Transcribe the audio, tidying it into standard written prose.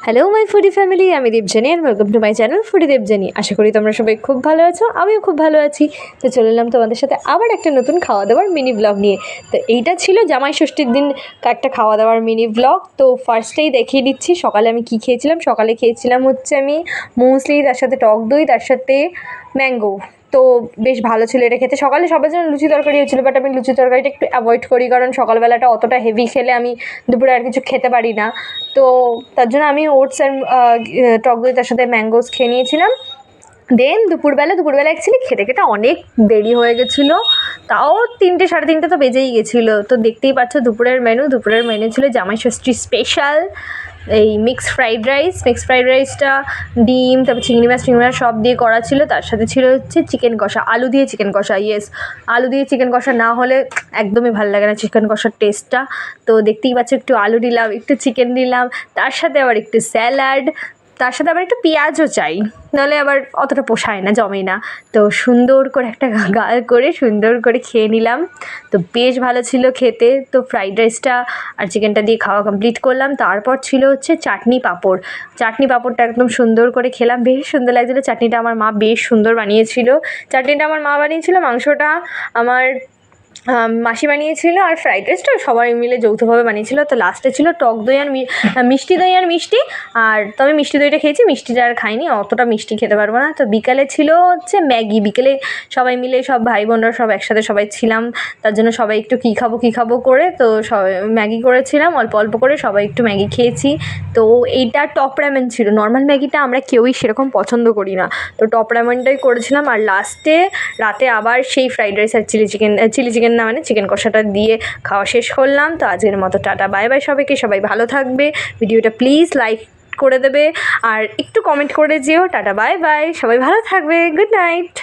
Hello my foodie family, আমি দেবজানি আর welcome to my channel foodie Debjani. আশা করি তোমরা সবাই খুব ভালো আছো, আমিও খুব ভালো আছি। তো চলে এলাম তোমাদের সাথে আবার একটা নতুন খাওয়া দাওয়ার মিনি ব্লগ নিয়ে। তো এইটা ছিল জামাই ষষ্ঠীর দিন একটা খাওয়া দাওয়ার মিনি ব্লগ। তো ফার্স্টেই দেখিয়ে দিচ্ছি সকালে আমি কী খেয়েছিলাম। সকালে খেয়েছিলাম হচ্ছে আমি মুসলি, তার সাথে টক দই, তার সাথে ম্যাঙ্গো। তো বেশ ভালো ছিল এটা খেতে। সকালে সবার জন্য লুচি তরকারি হচ্ছিলো, বাট আমি লুচি তরকারিটা একটু অ্যাভয়েড করি, কারণ সকালবেলাটা অতটা হেভি খেলে আমি দুপুরে আর কিছু খেতে পারি না। তো তার জন্য আমি ওটস অ্যান্ড টক দই তার সাথে ম্যাঙ্গোস খেয়ে নিয়েছিলাম। দেন দুপুরবেলা অ্যাকচুয়ালি খেতে খেতে অনেক দেরি হয়ে গেছিলো, তাও 3টে সাড়ে 3টে তো বেজেই গেছিলো। তো দেখতেই পাচ্ছ দুপুরের মেনু ছিল জামাই ষষ্ঠী স্পেশাল এই মিক্সড ফ্রাইড রাইসটা ডিম, তারপর চিংড়ি মাছ সব দিয়ে করা ছিল। তার সাথে ছিল হচ্ছে চিকেন কষা, আলু দিয়ে চিকেন কষা। ইয়েস, আলু দিয়ে চিকেন কষা না হলে একদমই ভালো লাগে না চিকেন কষার টেস্টটা। তো দেখতেই পাচ্ছ একটু আলু দিলাম, একটু চিকেন দিলাম, তার সাথে আবার একটু স্যালাড, তার সাথে আবার একটু পেঁয়াজও চাই, নাহলে আবার অতটা পোষায় না, জমে না। তো সুন্দর করে একটা গাল করে সুন্দর করে খেয়ে নিলাম। তো বেশ ভালো ছিল খেতে। তো ফ্রাইড রাইসটা আর চিকেনটা দিয়ে খাওয়া কমপ্লিট করলাম। তারপর ছিল হচ্ছে চাটনি পাঁপড়টা একদম সুন্দর করে খেলাম, বেশ সুন্দর লাগছিলো। চাটনিটা আমার মা বেশ সুন্দর বানিয়েছিল। মাংসটা আমার মাসি বানিয়েছিল, আর ফ্রাইড রাইসটা সবাই মিলে যৌথভাবে বানিয়েছিল। তো লাস্টে ছিল টক দই আর মিষ্টি দই আর মিষ্টি। আর তবে মিষ্টি দইটা খেয়েছি, মিষ্টিটা আর খাইনি, অতটা মিষ্টি খেতে পারবো না। তো বিকালে ছিল হচ্ছে ম্যাগি। বিকেলে সবাই মিলে সব ভাই বোনরা সব একসাথে সবাই ছিলাম, তার জন্য সবাই একটু কী খাবো করে তো সবাই ম্যাগি করেছিলাম, অল্প অল্প করে সবাই একটু ম্যাগি খেয়েছি। তো এইটা টপ র্যামেন ছিল, নর্মাল ম্যাগিটা আমরা কেউই সেরকম পছন্দ করি না, তো টপ র্যামেনটাই করেছিলাম। আর রাতে আবার সেই ফ্রাইড রাইস আর চিলি চিকেন না মানে চিকেন কষাটা দিয়ে খাওয়া শেষ করলাম। তো আজকের মতো টাটা বাই বাই সবাইকে, সবাই ভালো থাকবে। ভিডিওটা প্লিজ লাইক করে দেবে আর একটু কমেন্ট করে যেও। টাটা বাই বাই, সবাই ভালো থাকবে, গুড নাইট।